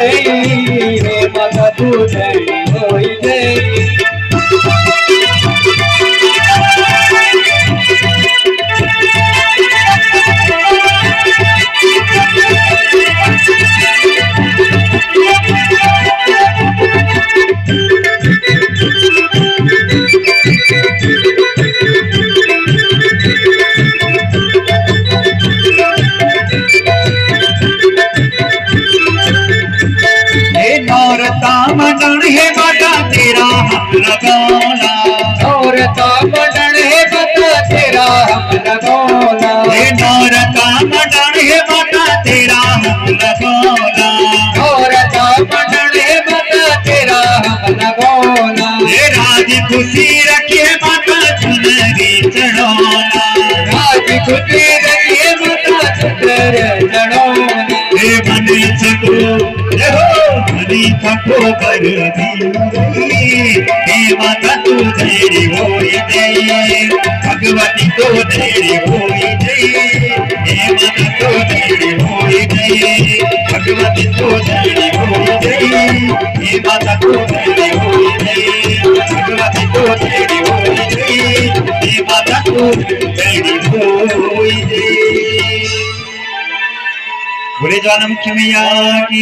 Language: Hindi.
हे माता तू जय होई जय। मडन है माता तेरा हम लगाना, नौरता मडन है माता तेरा हम लगाना, नौरता मडन है माता तेरा हम लगाना, नौरता मडन है माता तेरा हम लगाना, राजी खुशी रखिए माता चुनरी चढ़ाना, राजी खुशी रखिए माता चुनरी चढ़ाना, मनी छको मनी छको कर हे माता तू तेरी होई जय, भगवती को तेरी होई जय, हे माता तो तेरी होई जय, भगवती को तेरी होई जय, हे माता को तेरी होई जय, भगवती को तेरी होई जय, हे माता को तेरी होई जय। बोले ज्वालामुखी मैया की।